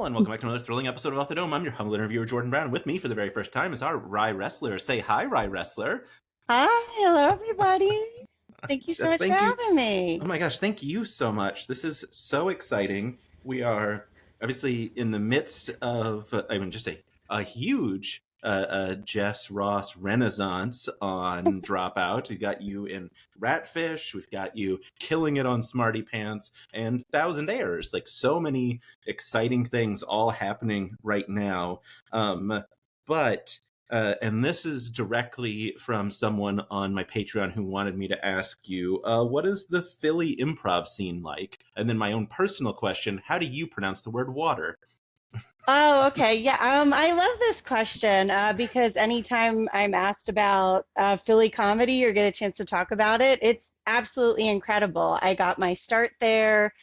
and welcome back to another thrilling episode of Off the Dome. I'm your humble interviewer, Jordan Brown. With me for the very first time is our Rye Wrestler. Say hi, Rye Wrestler. Hi, hello everybody. Thank you so Yes, much for thank you. having me. Oh my gosh, thank you so much. This is so exciting. We are obviously in the midst of, just a huge Jess Ross renaissance on Dropout. We got you in Ratfish. We've got you killing it on Smarty Pants and Thousandaires. Like, so many exciting things all happening right now. And this is directly from someone on my Patreon who wanted me to ask you, what is the Philly improv scene like? And then my own personal question, how do you pronounce the word water? Oh, okay. Yeah, I love this question because anytime I'm asked about Philly comedy or get a chance to talk about it, it's absolutely incredible. I got my start there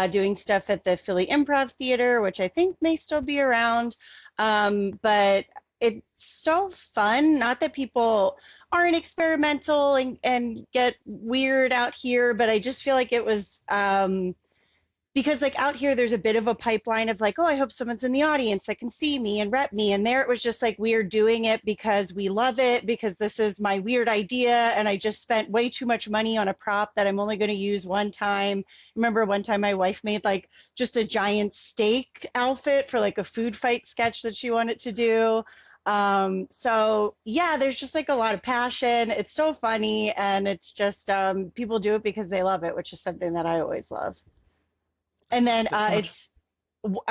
doing stuff at the Philly Improv Theater, which I think may still be around. But it's so fun. Not that people aren't experimental and get weird out here, but I just feel like it was. Because like out here there's a bit of a pipeline of like, oh, I hope someone's in the audience that can see me and rep me, and there it was just like we're doing it because we love it, because this is my weird idea and I just spent way too much money on a prop that I'm only going to use one time. Remember one time my wife made like just a giant steak outfit for like a food fight sketch that she wanted to do. So yeah, there's just like a lot of passion. It's so funny, and it's just people do it because they love it, which is something that I always love. And then I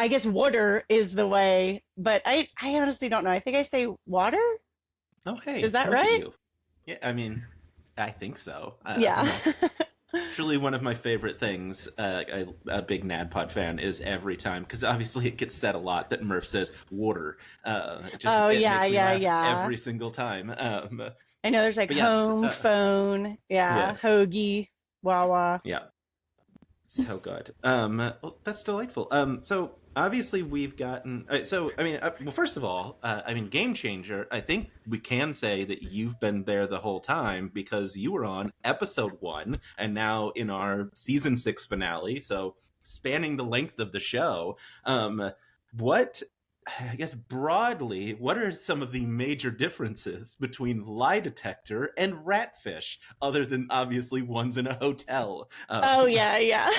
guess water is the way, but I honestly don't know. I think I say water. Oh, hey. Is that right? Yeah, I mean, I think so. Yeah. Truly one of my favorite things, a big NADPOD fan, is every time, because obviously it gets said a lot that Murph says water. It makes me laugh every single time. I know there's like home, phone, hoagie, Wawa. Yeah. So good. Well, that's delightful. So obviously we've gotten. Well, first of all, Game Changer. I think we can say that you've been there the whole time because you were on episode 1, and now in our season 6 finale. So spanning the length of the show. I guess broadly, what are some of the major differences between Lie Detector and Ratfish, other than obviously one's in a hotel? Yeah.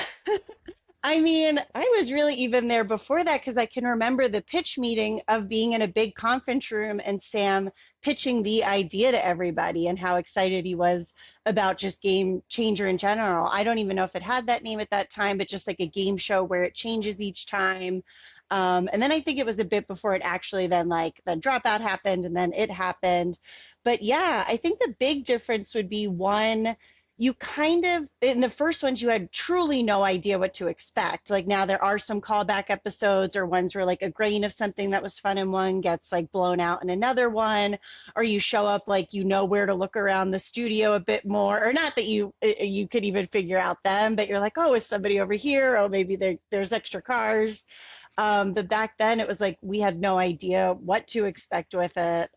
I mean, I was really even there before that because I can remember the pitch meeting of being in a big conference room and Sam pitching the idea to everybody and how excited he was about just Game Changer in general. I don't even know if it had that name at that time, but just like a game show where it changes each time. And then I think it was a bit before it actually then Dropout happened and then it happened. But yeah, I think the big difference would be one, you kind of, in the first ones, you had truly no idea what to expect. Like now there are some callback episodes or ones where like a grain of something that was fun in one gets like blown out in another one, or you show up like you know where to look around the studio a bit more, or not that you could even figure out them, but you're like, oh, is somebody over here? Oh, maybe there's extra cars. But back then it was like we had no idea what to expect with it.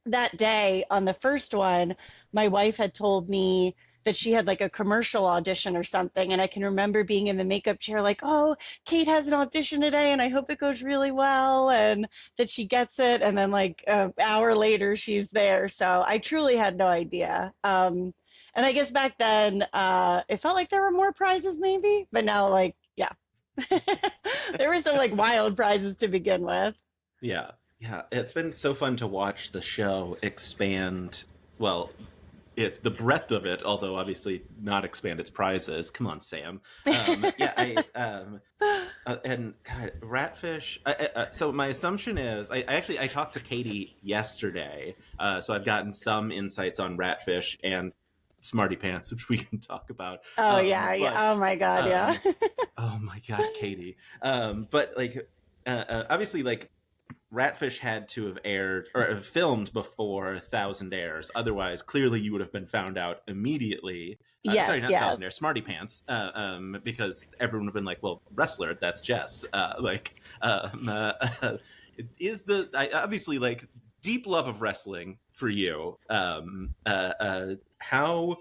That day on the first one, my wife had told me that she had like a commercial audition or something. And I can remember being in the makeup chair like, oh, Kate has an audition today and I hope it goes really well and that she gets it. And then like an hour later, she's there. So I truly had no idea. And I guess back then it felt like there were more prizes maybe, but now like, yeah. There were some like wild prizes to begin with. Yeah. It's been so fun to watch the show expand. Well, it's the breadth of it, although obviously not expand its prizes. Come on, Sam. And God, Ratfish. So my assumption is, I talked to Katie yesterday, so I've gotten some insights on Ratfish and Smarty Pants, which we can talk about. Oh oh my god, yeah. Oh my god, Katie. But like obviously like Ratfish had to have aired or have filmed before Thousandaires. Otherwise, clearly you would have been found out immediatly. Thousandaires, Smarty Pants, because everyone would have been like, well, wrestler, that's Jess. Is obviously like deep love of wrestling for you. How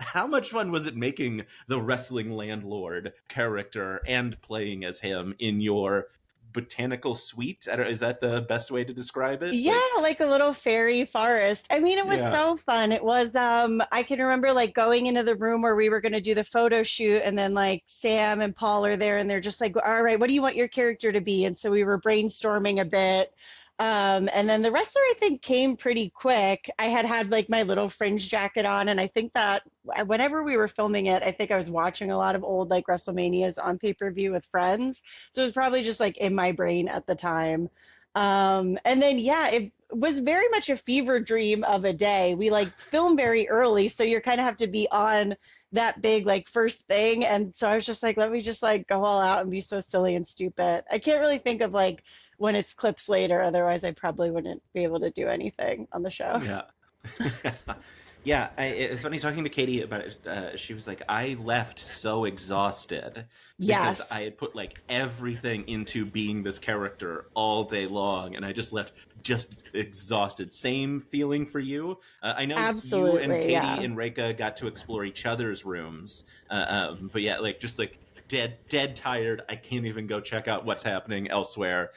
how much fun was it making the wrestling landlord character and playing as him in your botanical suite? I don't, is that the best way to describe it? Yeah, Like, like a little fairy forest. I mean, it was yeah, so fun. It was I can remember like going into the room where we were going to do the photo shoot and then like Sam and Paul are there and they're just like, "All right, what do you want your character to be?" And so we were brainstorming a bit. And then the wrestler I think came pretty quick. I had had like my little fringe jacket on and I think that whenever we were filming it, I think I was watching a lot of old like WrestleManias on pay-per-view with friends. So it was probably just like in my brain at the time. And then, yeah, it was very much a fever dream of a day. We like film very early, so you kind of have to be on that big like first thing. And so I was just like, let me just like go all out and be so silly and stupid. I can't really think of like when it's clips later, otherwise I probably wouldn't be able to do anything on the show. yeah. Yeah, it's funny talking to Katie about it. She was like, I left so exhausted because I Yes, had put like everything into being this character all day long, and I just left just exhausted. Same feeling for you. I know you and absolutely. Katie Yeah. and Reika got to explore each other's rooms, but yeah, like just like dead tired. I can't even go check out what's happening elsewhere.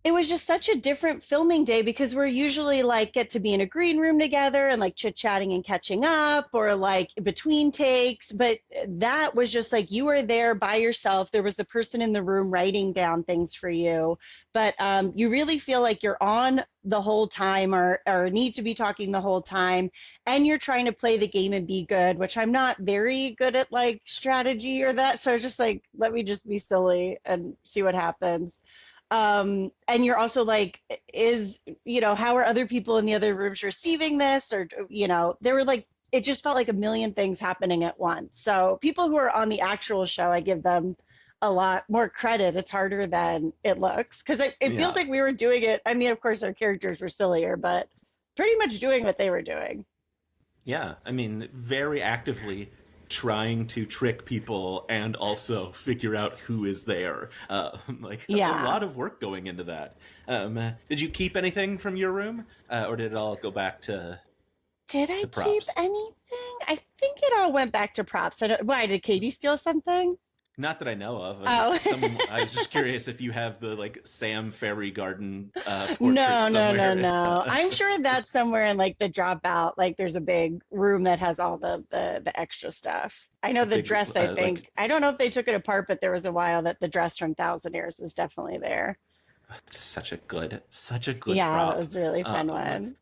It was just such a different filming day because we're usually like get to be in a green room together and like chit chatting and catching up or like between takes. But that was just like you were there by yourself. There was the person in the room writing down things for you. But you really feel like you're on the whole time or need to be talking the whole time. And you're trying to play the game and be good, which I'm not very good at like strategy or that. So it's just like, let me just be silly and see what happens. And you're also like, how are other people in the other rooms receiving this? Or, there were like, it just felt like a million things happening at once. So people who are on the actual show, I give them a lot more credit. It's harder than it looks because it feels Yeah. like we were doing it. I mean, of course, our characters were sillier, but pretty much doing what they were doing. Yeah, I mean, very actively trying to trick people and also figure out who is there. Like a Yeah. lot of work going into that. Did you keep anything from your room, or did it all go back Did I to keep props? anything? I think it all went back to props. Why did Katie steal something? Not that I know of. Oh. I was just curious if you have the like Sam Fairy Garden portrait No, no, no, somewhere. no. I'm sure that's somewhere in like the dropout. Like there's a big room that has all the extra stuff. I know A the big dress, I like think. I don't know if they took it apart, but there was a while that the dress from Thousandaires was definitely there. such a good Yeah, that prop. was a really fun Um, one.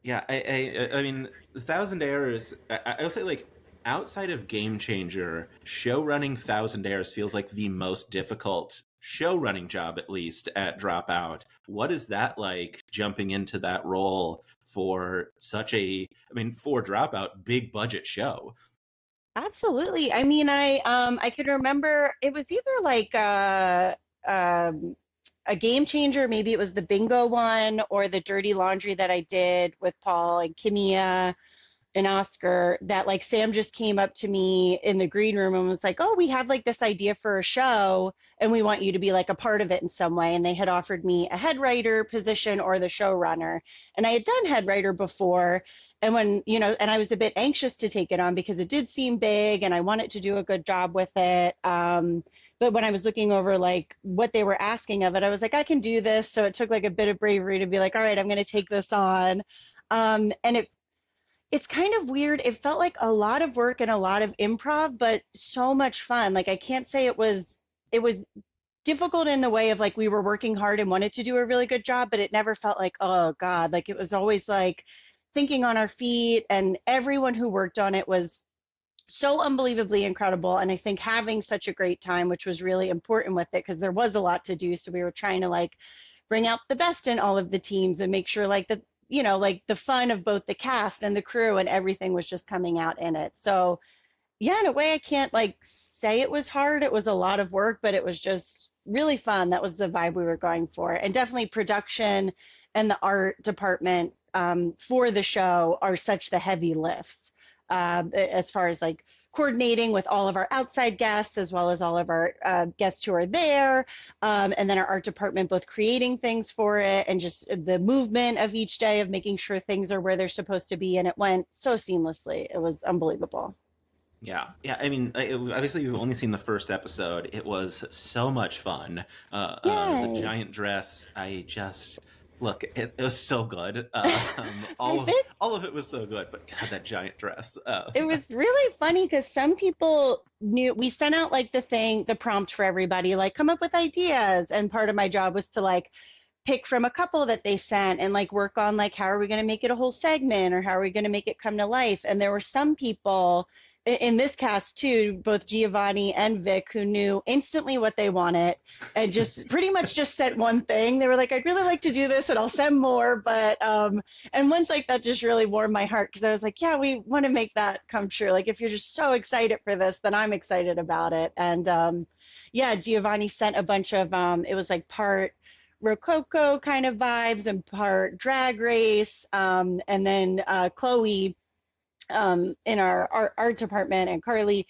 Yeah, I mean, Thousandaires. I will say, like, outside of Game Changer, show running Thousandaires feels like the most difficult show running job, at least at Dropout. What is that like jumping into that role for such a, I mean, for Dropout, big budget show? Absolutely. I mean, I can remember it was either like um a game changer, maybe it was the bingo one or the dirty laundry that I did with Paul and Kimia and Oscar that like Sam just came up to me in the green room and was like, "Oh, we have like this idea for a show and we want you to be like a part of it in some way." And they had offered me a head writer position or the showrunner. And I had done head writer before. And and I was a bit anxious to take it on because it did seem big and I wanted to do a good job with it. But when I was looking over like what they were asking of it, I was like, I can do this. So it took like a bit of bravery to be like, all right, I'm going to take this on. And it's kind of weird. It felt like a lot of work and a lot of improv, but so much fun. Like I can't say it was difficult in the way of like we were working hard and wanted to do a really good job, but it never felt like, oh God, like it was always like thinking on our feet and everyone who worked on it was so unbelievably incredible. And I think having such a great time, which was really important with it because there was a lot to do. So we were trying to like bring out the best in all of the teams and make sure like like the fun of both the cast and the crew and everything was just coming out in it. So yeah, in a way I can't like say it was hard. It was a lot of work, but it was just really fun. That was the vibe we were going for. And definitely production and the art department for the show are such the heavy lifts as far as like coordinating with all of our outside guests as well as all of our guests who are there. And then our art department both creating things for it and just the movement of each day of making sure things are where they're supposed to be. And it went so seamlessly. It was unbelievable. Yeah, yeah. I mean, obviously, you've only seen the first episode. It was so much fun. The Yay. giant dress. I just look. It was so good. I think all of it was so good. But God, that giant dress. it was really funny because some people knew we sent out like the prompt for everybody, like come up with ideas. And part of my job was to like pick from a couple that they sent and like work on like how are we going to make it a whole segment or how are we going to make it come to life. And there were some people in this cast too, both Giovanni and Vic, who knew instantly what they wanted and just pretty much just sent one thing. They were like, I'd really like to do this and I'll send more. But and once like that just really warmed my heart because I was like, yeah, we want to make that come true. Like if you're just so excited for this, then I'm excited about it. And yeah, Giovanni sent a bunch of it was like part Rococo kind of vibes and part drag race. And then Chloe in our art department and Carly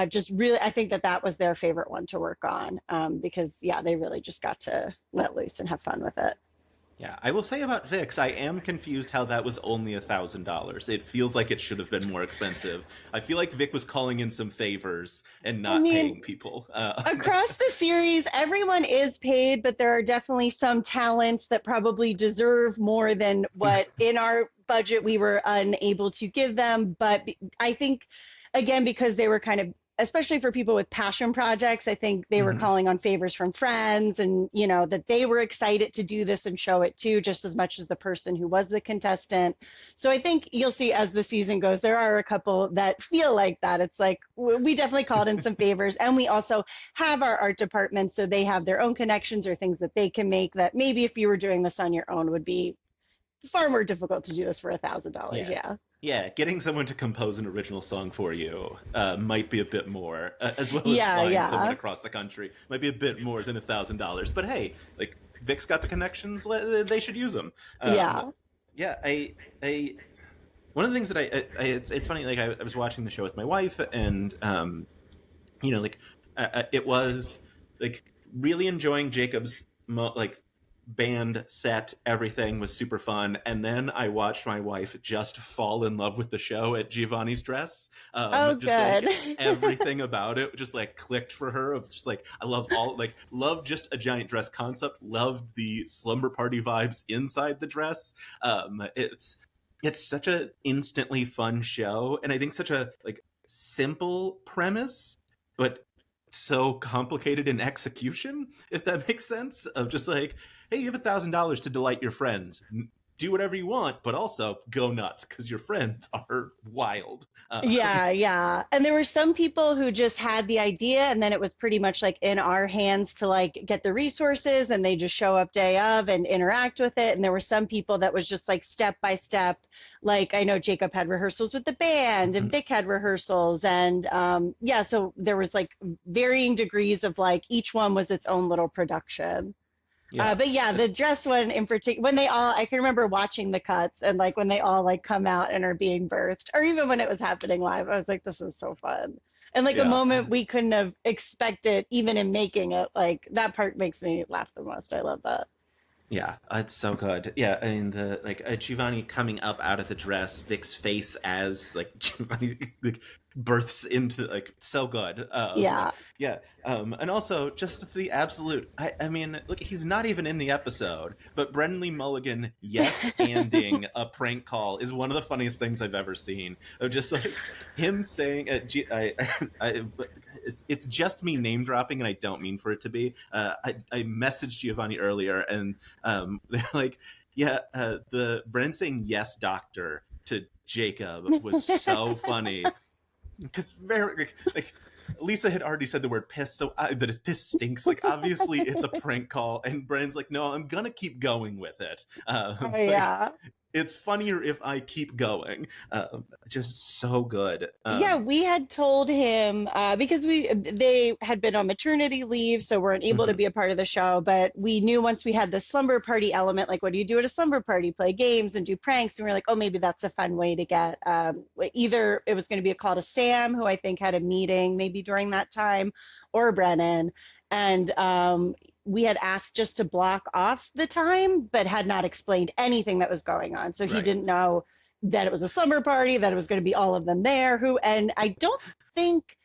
just really, I think that that was their favorite one to work on because, yeah, they really just got to let loose and have fun with it. Yeah, I will say about Vix, I am confused how that was only $1,000. It feels like it should have been more expensive. I feel like Vic was calling in some favors and I not mean, paying people. across the series, everyone is paid, but there are definitely some talents that probably deserve more than what in our budget we were unable to give them. But I think, again, because they were kind of, especially for people with passion projects, I think they were Mhm. calling on favors from friends and, you know, that they were excited to do this and show it too, just as much as the person who was the contestant. So I think you'll see as the season goes, there are a couple that feel like that. It's like we definitely called in some favors. And we also have our art department, so they have their own connections or things that they can make that maybe if you were doing this on your own would be far more difficult to do this for $1,000. Yeah. Yeah. Yeah, getting someone to compose an original song for you might be a bit more, as well as Yeah. flying someone Yeah. across the country might be a bit more than $1,000. But hey, like Vic's got the connections, they should use them. Yeah. Yeah, one of the things that it's funny. Like I was watching the show with my wife, and like it was like really enjoying Jacob's like band set. Everything was super fun, and then I watched my wife just fall in love with the show at Giovanni's dress. Oh, Just like good. everything about it just like clicked for her. Of just like I love all like love just a giant dress concept. Loved the slumber party vibes inside the dress. It's such a instantly fun show, and I think such a like simple premise, but so complicated in execution, if that makes sense. Of just like, hey, you have $1,000 to delight your friends. Do whatever you want, but also go nuts because your friends are wild. Yeah, yeah. And there were some people who just had the idea and then it was pretty much like in our hands to like get the resources and they just show up day of and interact with it. And there were some people that was just like step by step. Like I know Jacob had rehearsals with the band and Vic had rehearsals and yeah, so there was like varying degrees of like each one was its own little production. Yeah, But yeah, the dress one in particular, when they all, I can remember watching the cuts and like when they all like come out and are being birthed, or even when it was happening live, I was like, this is so fun. And like a yeah. moment we couldn't have expected, even in making it, like that part makes me laugh the most. I love that. Yeah, it's so good. Yeah, I mean the like Giovanni coming up out of the dress, Vic's face as like Giovanni like, births into like so good. Yeah. Yeah, and also just the absolute. I mean, look, he's not even in the episode, but Brendan Lee Mulligan yes anding a prank call is one of the funniest things I've ever seen. Of just like him saying, it's just me name dropping, and I don't mean for it to be. I messaged Giovanni earlier, and they're like, yeah, the Brennan saying yes, doctor to Jacob was so funny because very like Lisa had already said the word piss, so that his piss stinks. Like obviously it's a prank call, and Brennan's like, no, I'm gonna keep going with it. Oh, yeah. it's funnier if I keep going. Just so good. Yeah, we had told him because they had been on maternity leave, so weren't able to Mhm. be a part of the show. But we knew once we had the slumber party element, like what do you do at a slumber party? Play games and do pranks. And we were like, oh, maybe that's a fun way to get either it was going to be a call to Sam, who I think had a meeting maybe during that time, or Brennan. And we had asked just to block off the time, but had not explained anything that was going on. So he Right. didn't know that it was a slumber party, that it was going to be all of them there. And I don't think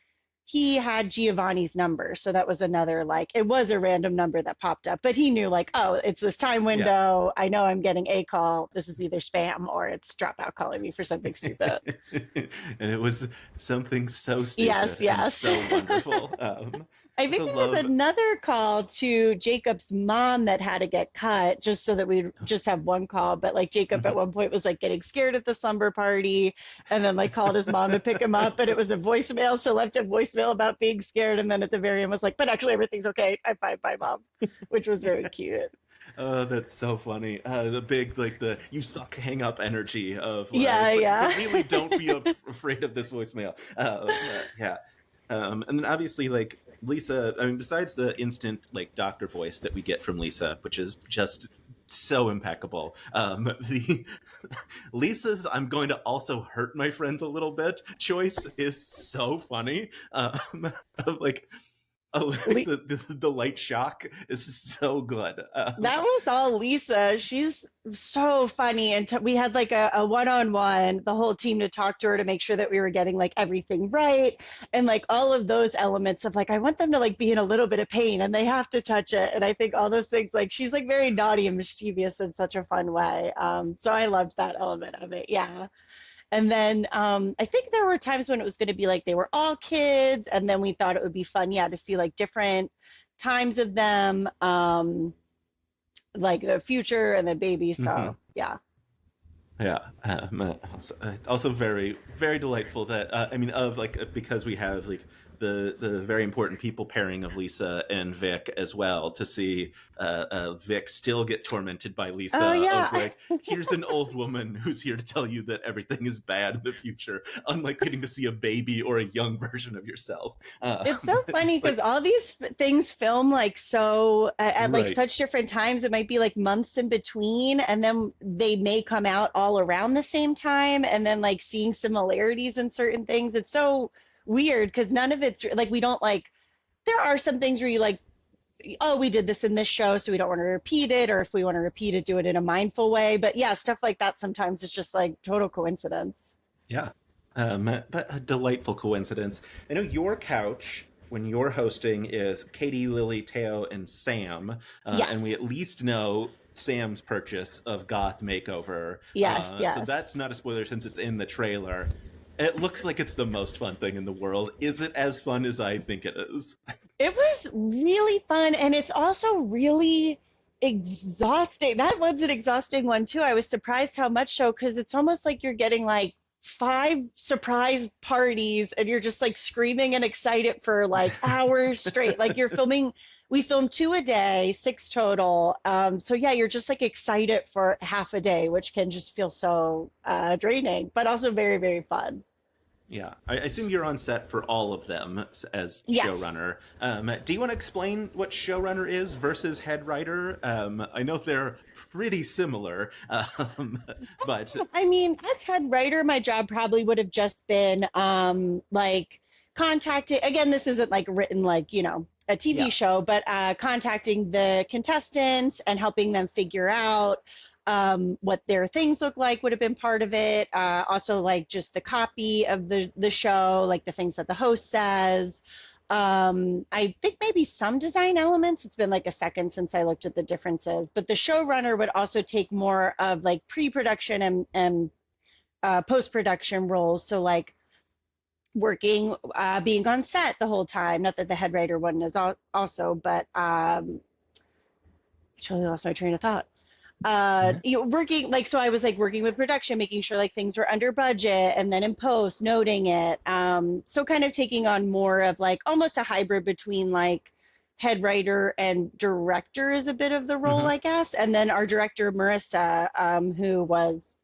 he had Giovanni's number. So that was another, like, it was a random number that popped up, but he knew, like, oh, it's this time Yeah. window. I know I'm getting a call. This is either spam or it's Dropout calling me for something stupid. And it was something so Yes, stupid and yes. so wonderful. I think Also there was love. another call to Jacob's mom that had to get cut just so that we'd just have one call. But like Jacob at Mhm. one point was like getting scared at the slumber party and then like called his mom to pick him up. But it was a voicemail. So left a voicemail about being scared. And then at the very end was like, but actually everything's okay. I'm fine. Bye, mom, which was very cute. Oh, that's so funny. The big, like, the you suck hang up energy of Yeah, like, but yeah. really don't be afraid of this voicemail. Yeah. And then obviously, like, Lisa, I mean, besides the instant, like, doctor voice that we get from Lisa, which is just so impeccable, the Lisa's "I'm going to also hurt my friends a little bit" choice is so funny. Of like, like the light shock is so good. That was all Lisa. She's so funny. And we had like a one-on-one, the whole team to talk to her to make sure that we were getting like everything right. And like all of those elements of like, I want them to like be in a little bit of pain and they have to touch it. And I think all those things, like she's like very naughty and mischievous in such a fun way. So I loved that element of it. Yeah. And then I think there were times when it was going to be like they were all kids, and then we thought it would be fun, yeah, to see like different times of them, like the future and the baby. Mhm. So yeah, Yeah. Also very, very delightful that, I mean, of like, because we have like the very important people pairing of Lisa and Vic as well, to see Vic still get tormented by Lisa oh yeah, of like, here's an old woman who's here to tell you that everything is bad in the future, unlike getting to see a baby or a young version of yourself. it's so funny Just because like, all these things film like so at like right. such different times. It might be like months in between, and then they may come out all around the same time, and then like seeing similarities in certain things. It's so weird because none of it's like we don't like. There are some things where you like, oh, we did this in this show, so we don't want to repeat it, or if we want to repeat it, do it in a mindful way. But yeah, stuff like that sometimes it's just like total coincidence. Yeah. But a delightful coincidence. I know your couch, when you're hosting, is Katie, Lily, Teo, and Sam. And we at Yes, least know Sam's purchase of Goth Makeover. yes, So yes. that's not a spoiler since it's in the trailer. It looks like it's the most fun thing in the world. Is it as fun as I think it is? It was really fun, and it's also really exhausting. That one's an exhausting one too. I was surprised how much so, because it's almost like you're getting like five surprise parties and you're just like screaming and excited for like hours straight. Like you're filming, we filmed two a day, six total. So yeah, you're just like excited for half a day, which can just feel so draining, but also very, very fun. Yeah, I assume you're on set for all of them as Yes. showrunner. Do you want to explain what showrunner is versus head writer? I know they're pretty similar, but I mean, as head writer, my job probably would have just been like contacting, again, this isn't like written like, a TV yeah. show, but contacting the contestants and helping them figure out what their things look like would have been part of it. Also, like just the copy of the show, like the things that the host says. I think maybe some design elements. It's been like a second since I looked at the differences, but the showrunner would also take more of like pre-production and post-production roles. So like working, being on set the whole time. Not that the head writer one is also, but totally lost my train of thought. Yeah. Working like, so I was like working with production, making sure like things were under budget, and then in post noting it. So kind of taking on more of like almost a hybrid between like head writer and director is a bit of the role, Mhm. I guess. And then our director Marissa, who was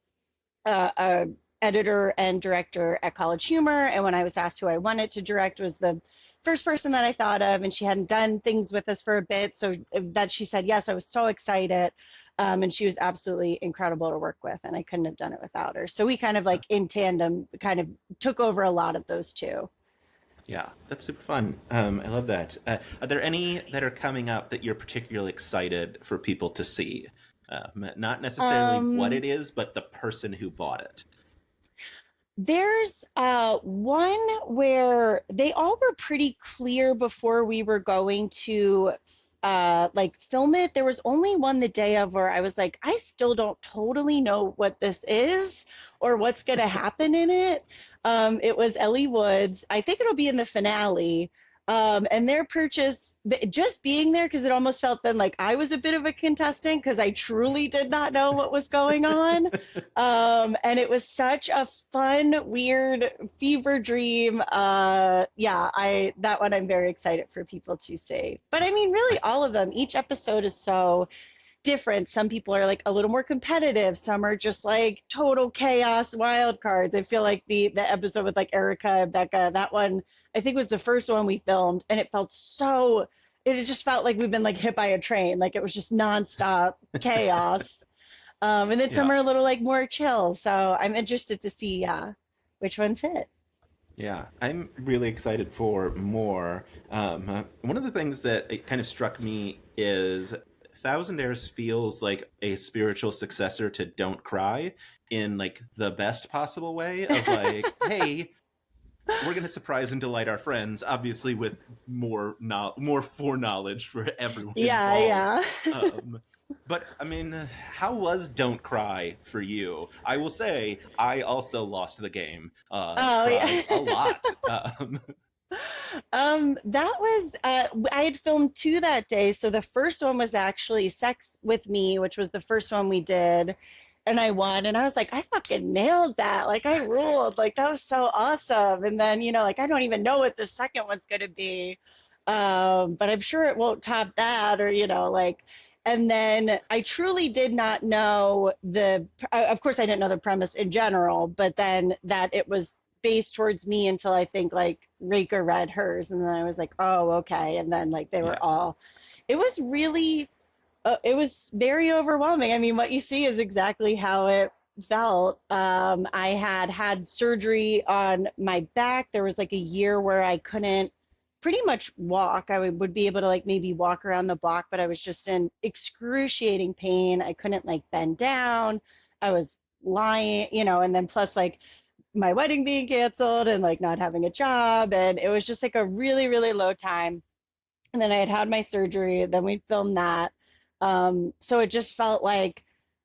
a editor and director at College Humor, and when I was asked who I wanted to direct, was the first person that I thought of, and she hadn't done things with us for a bit, so that she said yes, I was so excited. And she was absolutely incredible to work with, and I couldn't have done it without her. So we kind of like in tandem, kind of took over a lot of those two. Yeah, that's super fun. I love that. Are there any that are coming up that you're particularly excited for people to see? Not necessarily what Um, it is, but the person who bought it. There's one where they all were pretty clear before we were going to like film it. There was only one the day of where I was like, I still don't totally know what this is or what's going to happen in it. It was Ellie Woods. I think it'll be in the finale. And their purchase, just being there, because it almost felt then like I was a bit of a contestant because I truly did not know what was going on. And it was such a fun, weird fever dream. Yeah, I that one I'm very excited for people to see. But I mean, really, I, all of them. Each episode is so different. Some people are like a little more competitive. Some are just like total chaos wild cards. I feel like the episode with like Erica and Becca, that one I think was the first one we filmed, and it felt so. It just felt like we've been like hit by a train. Like it was just nonstop chaos. And then some yeah, are a little like more chill. So I'm interested to see which one's hit. yeah, I'm really excited for more. One of the things that it kind of struck me is Thousandaires feels like a spiritual successor to Don't Cry in like the best possible way of like, hey, we're going to surprise and delight our friends, obviously with more foreknowledge for everyone Yeah, involved. yeah. Um, but I mean, how was Don't Cry for you? I will say I also lost the game, Oh cried a yeah. lot. That was I had filmed two that day. So the first one was actually Sex with Me, which was the first one we did, and I won. And I was like, I fucking nailed that. Like I ruled. Like that was so awesome. And then, like I don't even know what the second one's gonna be. But I'm sure it won't top that, or like. And then I truly did not know of course I didn't know the premise in general, but then that it was based towards me until I think like Rika read hers, and then I was like, oh, okay. And then like they Yeah, were all. It was really, it was very overwhelming. I mean, what you see is exactly how it felt. I had surgery on my back. There was like a year where I couldn't pretty much walk. I would be able to like maybe walk around the block, but I was just in excruciating pain. I couldn't like bend down. I was lying, and then plus like my wedding being canceled and like not having a job, and it was just like a really really low time. And then I had my surgery, then we filmed that. So it just felt like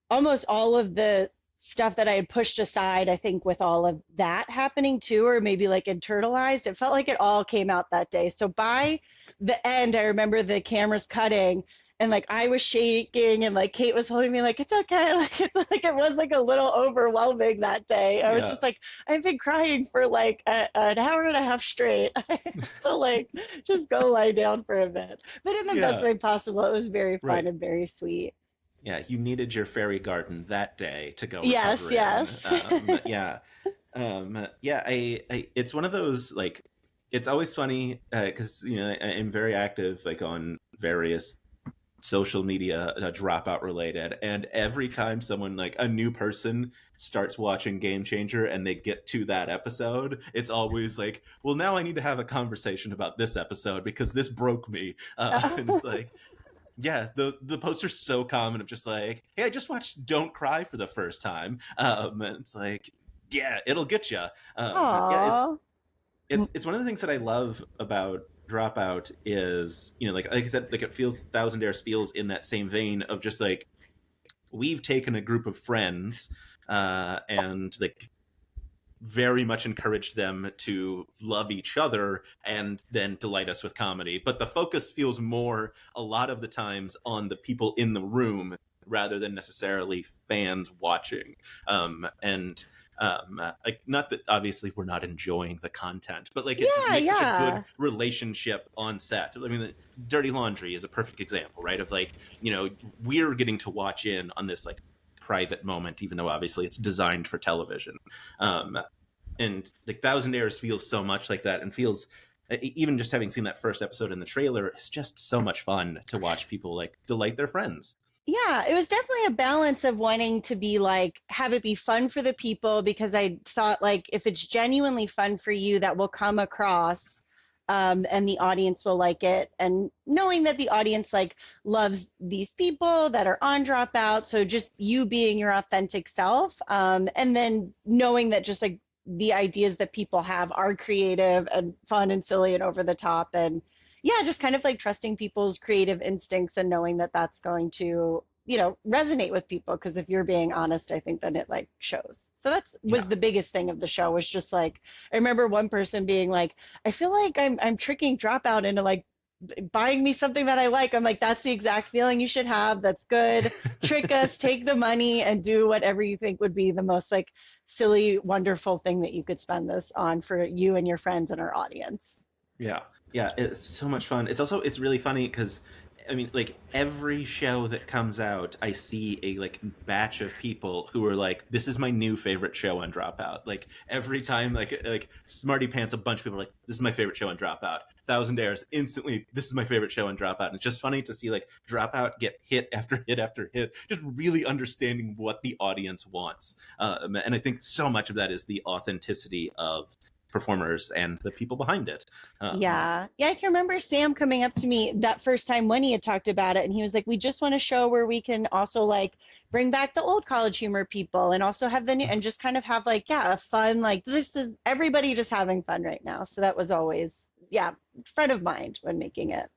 almost all of the stuff that I had pushed aside, I think with all of that happening too, or maybe like internalized, it felt like it all came out that day. So by the end, I remember the cameras cutting, and like I was shaking, and like Kate was holding me like it's okay. Like it's like it was like a little overwhelming that day. I was yeah, just like, I've been crying for like an hour and a half straight. So like just go lie down for a bit. But in the best yeah, way possible. It was very fun right. and very sweet. Yeah, you needed your fairy garden that day to go Yes, recover in. yes. Yeah, yeah. It's one of those like, it's always funny because I'm very active like on various social media dropout related, and every time someone like a new person starts watching Game Changer and they get to that episode, it's always like, well, now I need to have a conversation about this episode because this broke me. And it's like, yeah, the posts are so common of just like, hey, I just watched Don't Cry for the first time. And it's like, yeah, it'll get you. Yeah, it's Aw. it's it's one of the things that I love about Dropout is, like I said, like it feels Thousandaires feels in that same vein of just like we've taken a group of friends and like very much encouraged them to love each other and then delight us with comedy. But the focus feels more a lot of the times on the people in the room rather than necessarily fans watching. And like, not that obviously we're not enjoying the content, but like it Yeah, makes such a good yeah. relationship on set. I mean, Dirty Laundry is a perfect example, right? Of like, we're getting to watch in on this like private moment, even though obviously it's designed for television. Um, and like Thousandaires feels so much like that, and feels, even just having seen that first episode in the trailer, it's just so much fun to watch people like delight their friends. Yeah, it was definitely a balance of wanting to be like, have it be fun for the people, because I thought like if it's genuinely fun for you, that will come across, and the audience will like it. And knowing that the audience like loves these people that are on Dropout, so just you being your authentic self, and then knowing that just like the ideas that people have are creative and fun and silly and over the top, and yeah, just kind of like trusting people's creative instincts and knowing that that's going to, resonate with people. Because if you're being honest, I think then it like shows. So that's was Yeah. the biggest thing of the show, was just like, I remember one person being like, I feel like I'm tricking Dropout into like buying me something that I like. I'm like, that's the exact feeling you should have. That's good. Trick us, take the money, and do whatever you think would be the most like silly, wonderful thing that you could spend this on for you and your friends and our audience. Yeah, yeah, it's so much fun. It's really funny because, I mean, like every show that comes out, I see a like batch of people who are like, "This is my new favorite show on Dropout." Like every time, like Smarty Pants, a bunch of people are like, "This is my favorite show on Dropout." Thousandaires, instantly, "This is my favorite show on Dropout." And it's just funny to see like Dropout get hit after hit after hit, just really understanding what the audience wants. And I think so much of that is the authenticity of performers and the people behind it. Um, Yeah. Yeah, I can remember Sam coming up to me that first time when he had talked about it, and he was like, "We just want a show where we can also like bring back the old College Humor people and also have the new, and just kind of have like, yeah, a fun, like this is everybody just having fun right now." So that was always, yeah, front of mind when making it.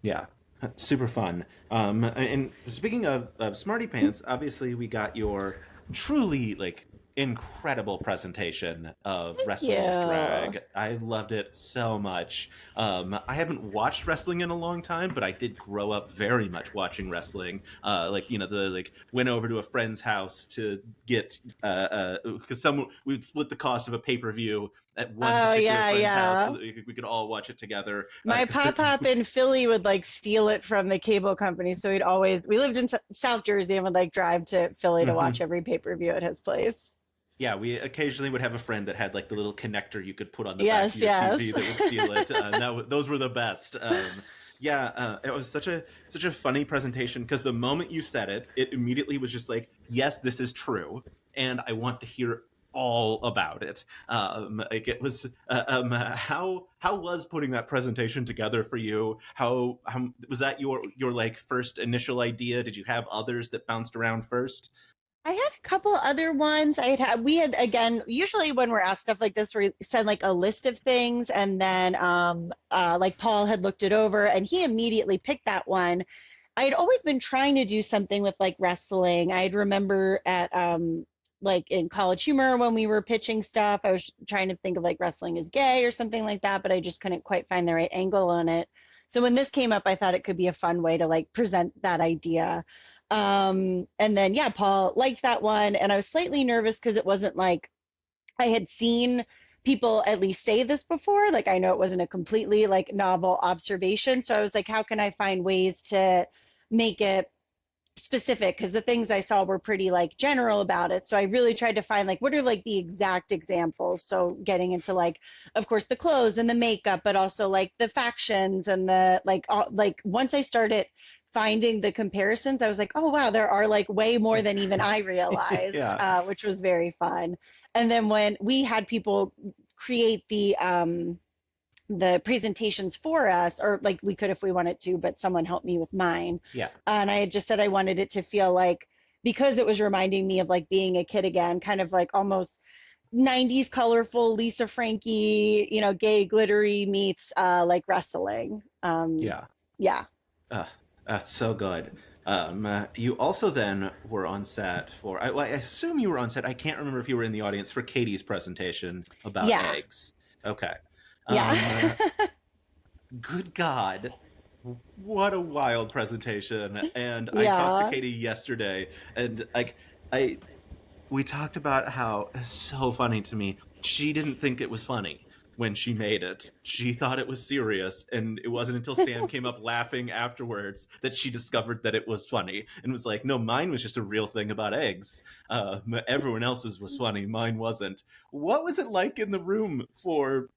yeah, super fun. And speaking of Smarty Pants, obviously we got your truly like incredible presentation of Thank wrestling is you. drag. I loved it so much. I haven't watched wrestling in a long time, but I did grow up very much watching wrestling. Like the like went over to a friend's house to get because some we would split the cost of a pay-per-view at one Oh particular yeah, friend's house so yeah. that we could all watch it together. My Because pop-up in Philly would like steal it from the cable company. So we lived in South Jersey and would like drive to Philly to watch every pay-per-view at his place. yeah, we occasionally would have a friend that had like the little connector you could put on the back of Yes, your yes. TV that would steal it. Those were the best. Yeah, it was such a funny presentation because the moment you said it, it immediately was just like, yes, this is true, and I want to hear all about it. Like it was. How was putting that presentation together for you? How was that your like first initial idea? Did you have others that bounced around first? I had a couple other ones. We had, again, usually when we're asked stuff like this, we send like a list of things, and then like Paul had looked it over and he immediately picked that one. I had always been trying to do something with like wrestling. I'd remember at like in College Humor when we were pitching stuff, I was trying to think of like wrestling is gay or something like that, but I just couldn't quite find the right angle on it. So when this came up, I thought it could be a fun way to like present that idea. And then yeah, Paul liked that one, and I was slightly nervous because it wasn't like I had seen people at least say this before. Like I know it wasn't a completely like novel observation. So I was like, how can I find ways to make it specific? Because the things I saw were pretty like general about it. So I really tried to find like what are like the exact examples. So getting into like, of course, the clothes and the makeup, but also like the factions and the like like once I started finding the comparisons, I was like, oh wow, there are like way more than even I realized, Yeah. which was very fun. And then when we had people create the presentations for us, or like we could if we wanted to, but someone helped me with mine. Yeah. And I had just said I wanted it to feel like, because it was reminding me of like being a kid again, kind of like almost 90s colorful Lisa Frankie, gay glittery meets like wrestling. Yeah. Yeah. Uh, that's so good. You also then were on set for, well, I assume you were on set. I can't remember if you were in the audience for Katie's presentation about Yeah. eggs. Okay. Yeah. Um, Good God. What a wild presentation. And I talked to Yeah. Katie yesterday, and like, we talked about how it's so funny to me. She didn't think it was funny. when she made it. She thought it was serious, and it wasn't until Sam came up laughing afterwards that she discovered that it was funny and was like, no, mine was just a real thing about eggs. Everyone else's was funny, mine wasn't. What was it like in the room for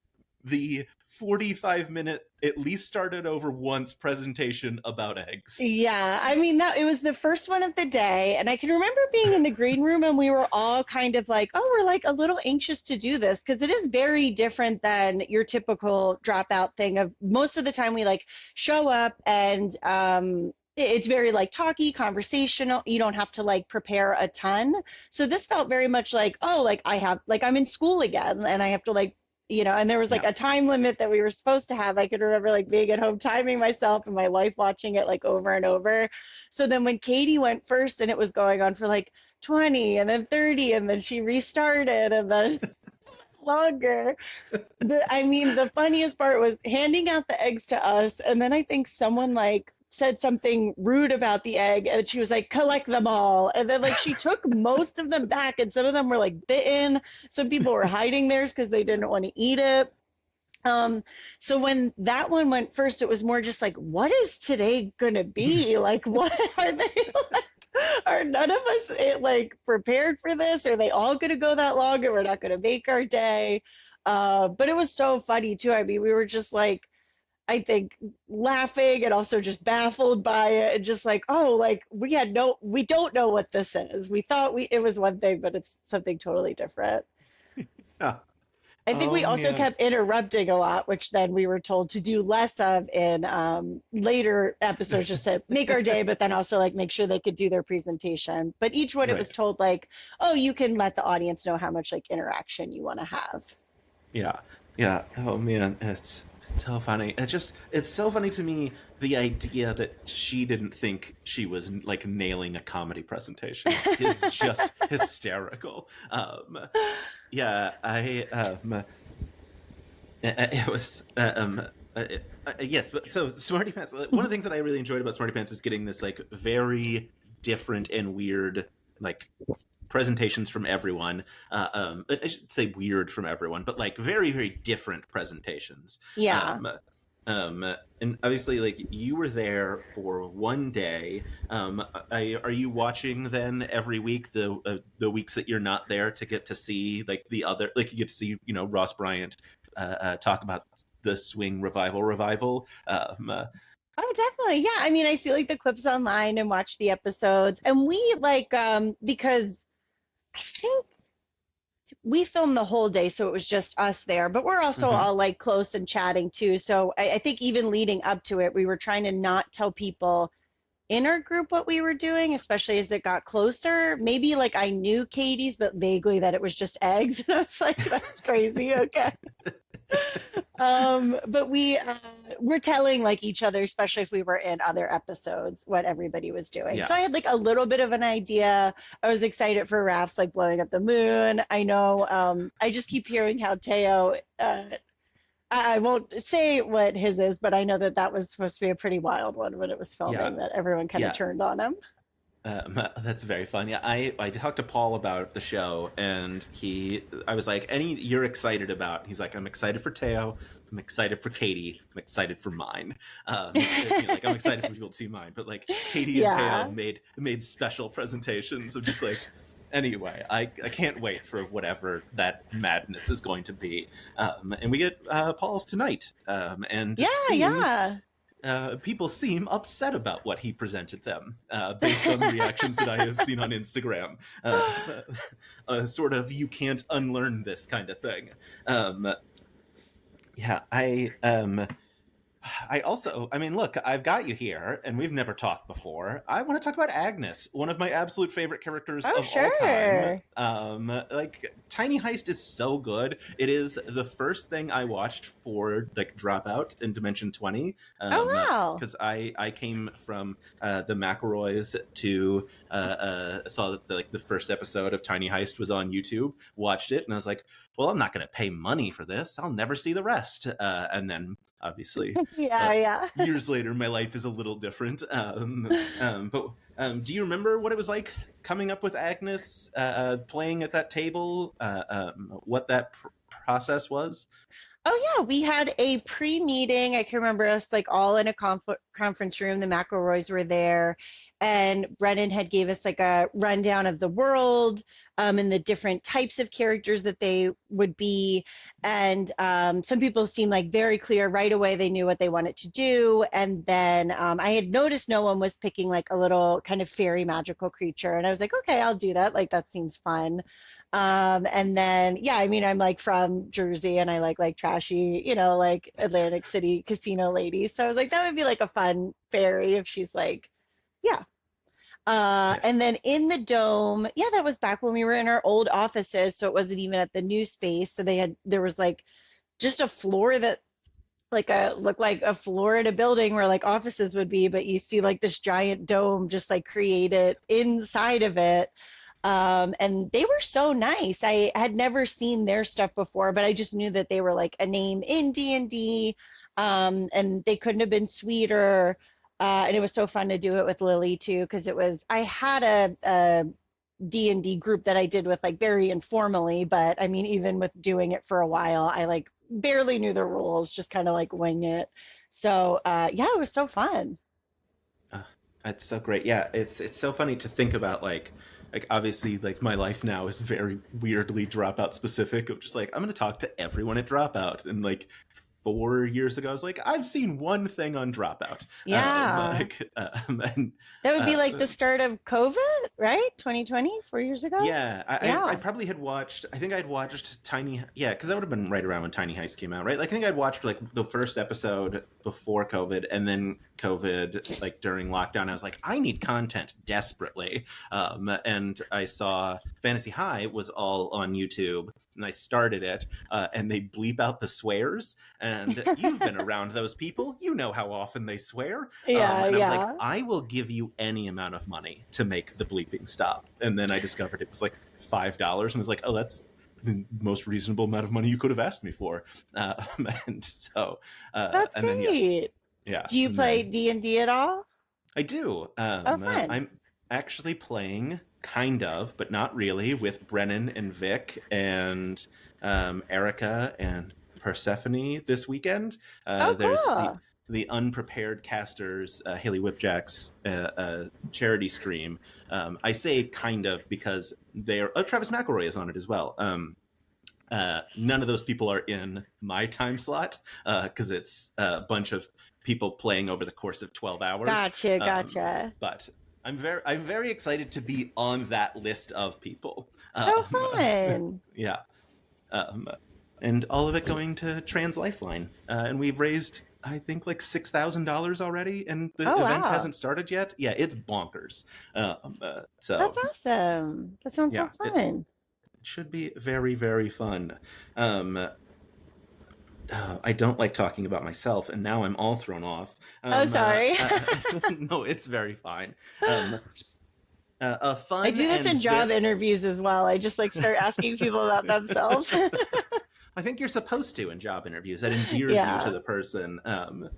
the 45-minute, at least started over once presentation about eggs? Yeah, I mean that it was the first one of the day, and I can remember being in the green room and we were all kind of like, oh, we're like a little anxious to do this because it is very different than your typical dropout thing of most of the time we like show up and it's very like talky, conversational. You don't have to like prepare a ton. So this felt very much like, oh, like I have like I'm in school again and I have to like and there was like Yeah. a time limit that we were supposed to have. I could remember like being at home timing myself and my wife watching it like over and over. So then when Katie went first and it was going on for like 20 and then 30 and then she restarted and then longer. I mean, the funniest part was handing out the eggs to us. And then I think someone like said something rude about the egg and she was like, collect them all. And then like she took most of them back and some of them were like bitten. Some people were hiding theirs because they didn't want to eat it. So when that one went first, it was more just like, what is today gonna be? Like, what are they like? Are none of us like prepared for this? Are they all gonna go that long and we're not gonna make our day? But it was so funny too. I mean, we were just like, I think laughing and also just baffled by it and just like, oh, like we don't know what this is. We thought it was one thing, but it's something totally different. Yeah. I think Oh we also man. kept interrupting a lot, which then we were told to do less of in later episodes, just to make our day, but then also like make sure they could do their presentation. But each one it was Right. told like, oh, you can let the audience know how much like interaction you want to have. Yeah. Yeah. Oh man, it's so funny. It's so funny to me, the idea that she didn't think she was like nailing a comedy presentation is just hysterical. Yeah, it was yes, but so Smarty Pants. One of the things that I really enjoyed about Smarty Pants is getting this like very different and weird like presentations from everyone. I should say weird from everyone, but like very very different presentations. Yeah. Um, and obviously, like you were there for one day. Are you watching then every week the weeks that you're not there to get to see like the other like you get to see Ross Bryant talk about the swing revival. Oh, definitely. Yeah. I mean, I see like the clips online and watch the episodes. And we like because I think we filmed the whole day, so it was just us there, but we're also Mhm. all like close and chatting too. So I think even leading up to it, we were trying to not tell people in our group what we were doing, especially as it got closer. Maybe like I knew Katie's, but vaguely that it was just eggs. And I was like, that's crazy. Okay. But we're telling like each other, especially if we were in other episodes, what everybody was doing. So Yeah. I had like a little bit of an idea. I was excited for Raf's like blowing up the moon. I know. I just keep hearing how Teo. I won't say what his is, but I know that that was supposed to be a pretty wild one when it was Yeah. filming. That everyone kind of Yeah. turned on him. That's very fun. Yeah, I talked to Paul about the show, and I was like, you're excited about? He's like, I'm excited for Teo, I'm excited for Katie, I'm excited for mine. Like I'm excited for people to see mine, but like Katie and Yeah. Teo made special presentations of just like. Anyway, I can't wait for whatever that madness is going to be, and we get Paul's tonight, and Yeah. it seems Yeah. people seem upset about what he presented them, based on the reactions that I have seen on Instagram. Sort of, you can't unlearn this kind of thing. Yeah, I also, I mean, look, I've got you here, and we've never talked before. I want to talk about Agnes, one of my absolute favorite characters Oh, of all time. sure. Like Tiny Heist is so good. It is the first thing I watched for like Dropout in Dimension 20. Oh, wow. Because I came from the McElroys to saw that the first episode of Tiny Heist was on YouTube, watched it, and I was like, well, I'm not going to pay money for this. I'll never see the rest. And then obviously Yeah. Yeah. years later my life is a little different, but do you remember what it was like coming up with Agnes, playing at that table, what that process was? Oh yeah, we had a pre-meeting. I can remember us like all in a conference room. The McElroys were there, and Brennan had gave us like a rundown of the world, and the different types of characters that they would be. And some people seemed like very clear right away. They knew what they wanted to do. And then I had noticed no one was picking like a little kind of fairy magical creature, and I was like, okay, I'll do that. Like that seems fun. And then, yeah, I mean, I'm like from Jersey and I like trashy, like Atlantic City casino ladies. So I was like, that would be like a fun fairy if she's like, yeah. Yeah. And then in the dome, yeah, that was back when we were in our old offices. So it wasn't even at the new space. So there was like just a floor that looked like a floor in a building where like offices would be, but you see like this giant dome just like created inside of it. And they were so nice. I had never seen their stuff before, but I just knew that they were like a name in D&D, and they couldn't have been sweeter. And it was so fun to do it with Lily too, because I had a D&D group that I did with like very informally, but I mean, even with doing it for a while, I like barely knew the rules, just kind of like wing it. So yeah, it was so fun. Uh, that's so great. Yeah, it's so funny to think about like obviously like my life now is very weirdly Dropout specific. Of just like I'm going to talk to everyone at Dropout, and like 4 years ago I was like I've seen one thing on Dropout. Yeah. And That would be uh, like the start of COVID, right? 2020, 4 years ago? Yeah, I Yeah. probably had watched. I think I'd watched Tiny. Yeah, because that would have been right around when Tiny Heist came out, right? Like I think I'd watched like the first episode before COVID, and then COVID, like during lockdown. I was like, I need content desperately, and I saw Fantasy High was all on YouTube, and I started it, and they bleep out the swears. And you've been around those people, you know how often they swear. Yeah, And I was like, yeah. I will give you any amount of money to make the bleeping stop. And then I discovered it was like $5, and I was like, oh, that's the most reasonable amount of money you could have asked me for. And so, That's and then yes, great. yeah, Do you and play then D&D at all? I do. Oh, fun. I'm actually playing kind of, but not really, with Brennan and Vic and Erica and Persephone this weekend. Oh, There's cool. the unprepared casters Haley Whipjack's charity stream. I say kind of because they're Travis McElroy is on it as well. None of those people are in my time slot because it's a bunch of people playing over the course of 12 hours. Gotcha, Um, gotcha. but I'm very excited to be on that list of people. So Um, fun. yeah, um, and all of it going to Trans Lifeline, and we've raised I think like $6,000 already, and the Oh, event wow. hasn't started yet. Yeah, it's bonkers. That's So awesome. That sounds so yeah, it fun. should be very very fun. Um, I don't like talking about myself, and now I'm all thrown off. Oh, sorry. No, it's very fine. Um, I fun do this and in very. job interviews as well. I just like start asking people about themselves. I think you're supposed to in job interviews. That endears you to Yeah. the person. And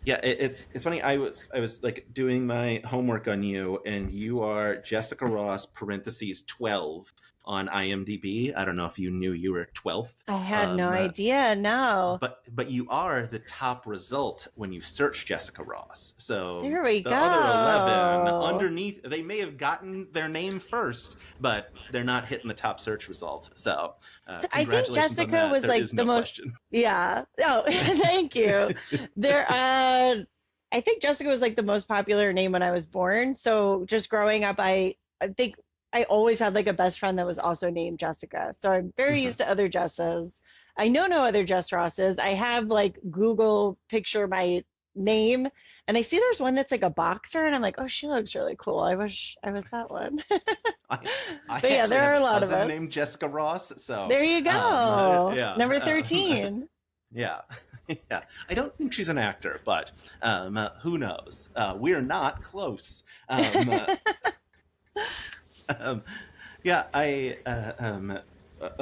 yeah, it's funny. I was like doing my homework on you, and you are Jessica Ross parentheses 12 on IMDb. I don't know if you knew you were 12th. I had no Um, idea. No. but you are the top result when you search Jessica Ross. So There we the other 11 go. underneath, they may have gotten their name first, but they're not hitting the top search result. So So I think congratulations on Jessica that. was There like is the no most, question. yeah. Oh, thank you. There, I think Jessica was like the most popular name when I was born. So just growing up, I think I always had like a best friend that was also named Jessica. So I'm very used to other Jessas. I know no other Jess Rosses. I have like Google picture my name, and I see there's one that's like a boxer, and I'm like, oh, she looks really cool. I wish I was that one. I, I But yeah, actually there have are a a lot of cousin named us. Jessica Ross. So There you go. yeah. Number 13. Yeah, yeah. I don't think she's an actor, but who knows? We're not close. Um, yeah,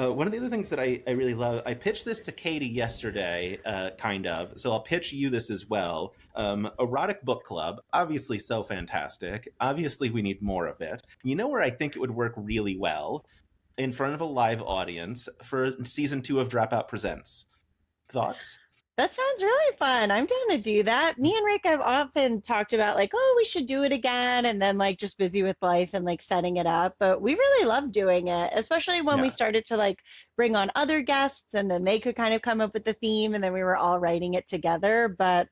one of the other things that I really love, I pitched this to Katie yesterday, kind of. So I'll pitch you this as well. Erotic book club, obviously so fantastic. Obviously, we need more of it. You know where I think it would work really well? in front of a live audience for season 2 of Dropout Presents. Thoughts? That sounds really fun. I'm down to do that. Me and Rick have often talked about like, oh, we should do it again, and then like just busy with life and like setting it up. But we really love doing it, especially when we Yeah. started to like bring on other guests and then they could kind of come up with the theme and then we were all writing it together. But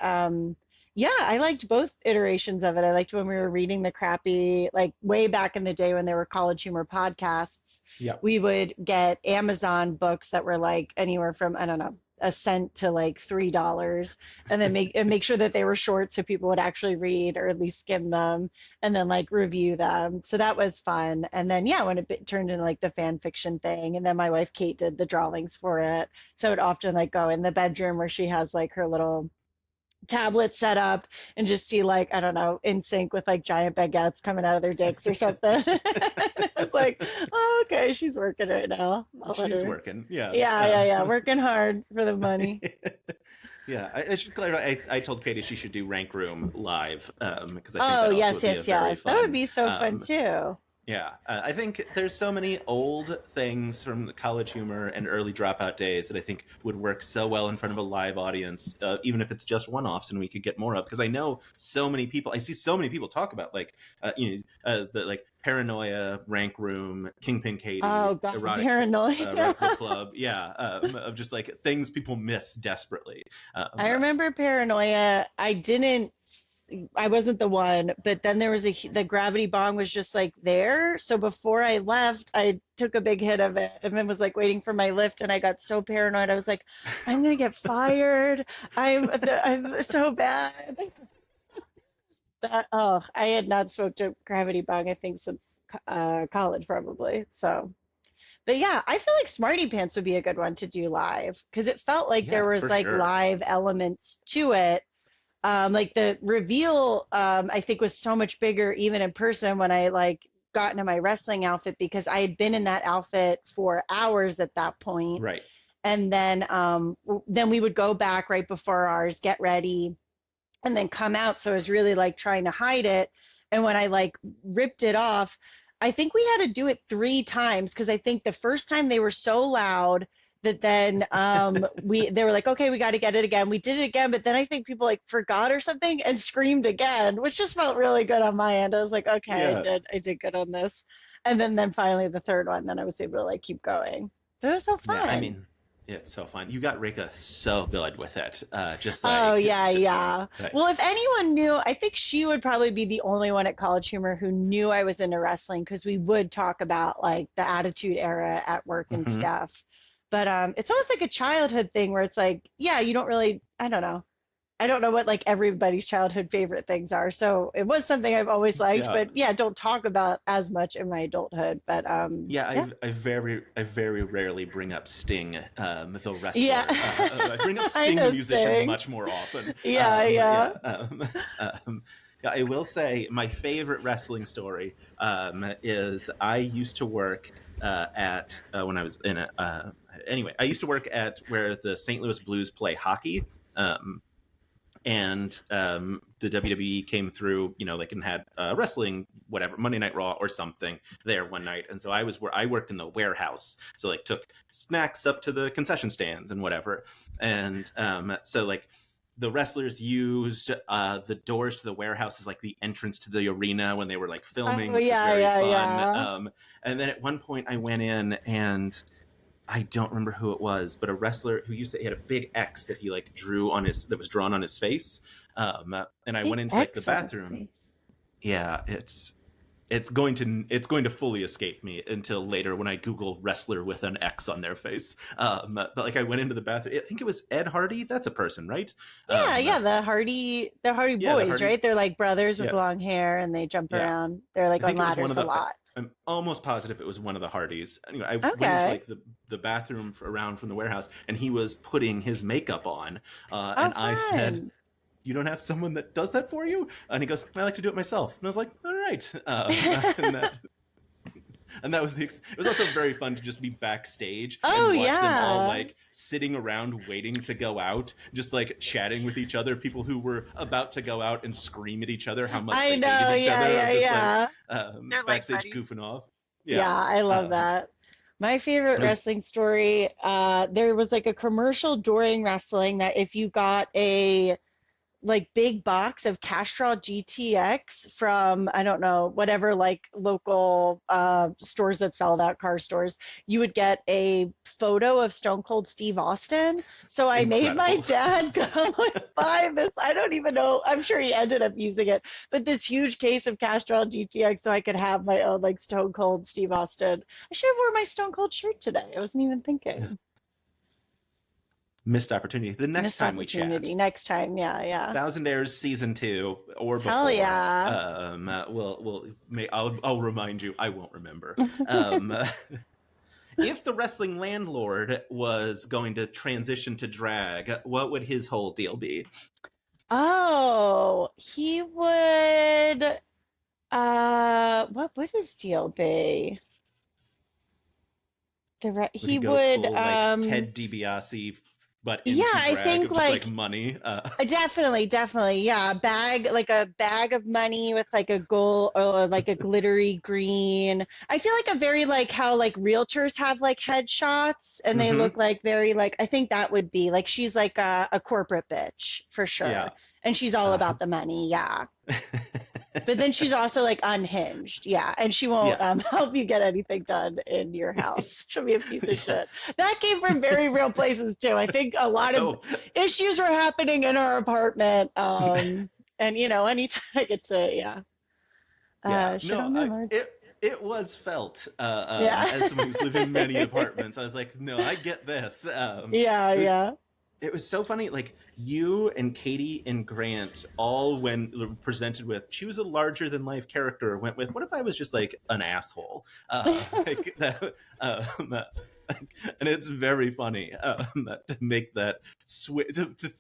yeah, I liked both iterations of it. I liked when we were reading the crappy, like way back in the day when there were College Humor podcasts, Yeah. we would get Amazon books that were like anywhere from, I don't know, a cent to like $3, and then make sure that they were short so people would actually read or at least skim them and then like review them. So that was fun. And then yeah, when turned into like the fan fiction thing, and then my wife Kate did the drawings for it. So it often like go in the bedroom where she has like her little tablet set up and just see like, I don't know, in sync with like giant baguettes coming out of their dicks or something. It's like, oh, okay, she's working right now. I'll let She's her. working. Yeah. Yeah, working hard for the money. Yeah, I should clarify. I told Katie she should do Rank Room live because I think Oh, that also yes, would be a yes, very yes. That would fun. be so fun too. Yeah, I think there's so many old things from the College Humor and early Dropout days that I think would work so well in front of a live audience, even if it's just one-offs, and we could get more of. Because I know so many people, I see so many people talk about like, the like Paranoia, Rank Room, Kingpin Katie, Oh, God, Erotic paranoia. Red Book Club, yeah, of just like things people miss desperately. I remember Paranoia. I wasn't the one, but then there was the gravity bong was just like there. So before I left, I took a big hit of it and then was like waiting for my lift. And I got so paranoid. I was like, I'm going to get fired. I'm so bad. I had not smoked a gravity bong, I think, since college, probably. So, but yeah, I feel like Smarty Pants would be a good one to do live because it felt like there Yeah, was for like sure. live elements to it. Like the reveal, I think was so much bigger even in person when I like got into my wrestling outfit because I had been in that outfit for hours at that point. Right. And then we would go back right before ours, get ready, and then come out. So I was really like trying to hide it. And when I like ripped it off, I think we had to do it 3 times because I think the first time they were so loud that then they were like, okay, we got to get it again. We did it again, but then I think people like forgot or something and screamed again, which just felt really good on my end. I was like, okay, Yeah. I did good on this. And then finally the third one, then I was able to like keep going. But it was so Yeah, I fun. mean, yeah, it's so fun. You got Rika so good with it. Just Oh like, yeah, just yeah. like, Well, if anyone knew, I think she would probably be the only one at College Humor who knew I was into wrestling because we would talk about like the Attitude Era at work and mhm. stuff. But it's almost like a childhood thing where it's like, yeah, you don't really, I don't know. I don't know what like everybody's childhood favorite things are. So it was something I've always liked, Yeah. but yeah, don't talk about as much in my adulthood. But Yeah, yeah. I very rarely bring up Sting, the Yeah. wrestler. I bring up I Sting, the know musician, Sting. much more often. Yeah, yeah. Yeah, yeah. I will say my favorite wrestling story is I used to work at when I was in a. Anyway, I used to work at where the St. Louis Blues play hockey. And the WWE came through, like and had wrestling, whatever, Monday Night Raw or something there one night. And so I worked in the warehouse, so like took snacks up to the concession stands and whatever. And so like the wrestlers used the doors to the warehouse as like the entrance to the arena when they were like filming, Oh which was yeah, very yeah, fun. yeah. And then at one point I went in and I don't remember who it was, but a wrestler who he had a big X that he like that was drawn on his face. And I Big went into like the X on his bathroom. face. Yeah, it's going to fully escape me until later when I Google wrestler with an X on their face. But like I went into the bathroom. I think it was Ed Hardy. That's a person, right? Yeah, Um, yeah, the Hardy yeah, the boys, Hardy. right? They're like brothers with Yeah, long hair and they jump yeah. around. They're like I on think it was one of ladders a the. lot. I'm almost positive it was one of the Hardys. Anyway, I went into Okay. like the bathroom around from the warehouse, and he was putting his makeup on, Oh, and I said, fun. "You don't have someone that does that for you?" And he goes, "I like to do it myself." And I was like, "All right." And that was it was also very fun to just be backstage Oh, and watch them all yeah. like sitting around waiting to go out, just like chatting with each other, people who were about to go out and scream at each other how much I they hated know. each Yeah, other, yeah, of just like yeah. They're like backstage buddies. goofing off. Yeah, Yeah. I love um, that. My favorite It was wrestling story, there was like a commercial during wrestling that if you got a like big box of Castrol GTX from I don't know whatever like local stores that sell that car stores, you would get a photo of Stone Cold Steve Austin. So I made my incredible. dad go and buy this. I don't even know. I'm sure he ended up using it, but this huge case of Castrol GTX so I could have my own like Stone Cold Steve Austin. I should have worn my Stone Cold shirt today. I wasn't even Yeah. thinking. Missed opportunity. The next Missed time we chat, opportunity. Next time. Yeah, yeah. Thousandaires season 2 or Hell before. yeah. I'll remind you. I won't remember. Um, if the wrestling landlord was going to transition to drag, what would his whole deal be? Oh, he would what would his deal be? Would he He go would full like Ted DiBiase, but yeah, into I drag think of just like like money? definitely, yeah, a bag of money with like a gold or like a glittery green. I feel like a very like how like realtors have like headshots and they Mm-hmm. look like very like I think that would be like she's like a corporate bitch for Yeah. sure. And she's all Uh, about the money, yeah. But then she's also like unhinged. Yeah. And she won't yeah. help you get anything done in your house. She'll be a piece of shit. That came from very real places too. I think a lot of Oh, issues were happening in our apartment. And you know, anytime I get to, yeah, yeah. shit No, on landlords. it was felt Yeah. as someone who's lived in many apartments. I was like, no, I get this. Yeah. It was Yeah. it was so funny. Like you and Katie and Grant all when presented with choose a larger than life character went with what if I was just like an asshole? Like that, and it's very funny to make that swing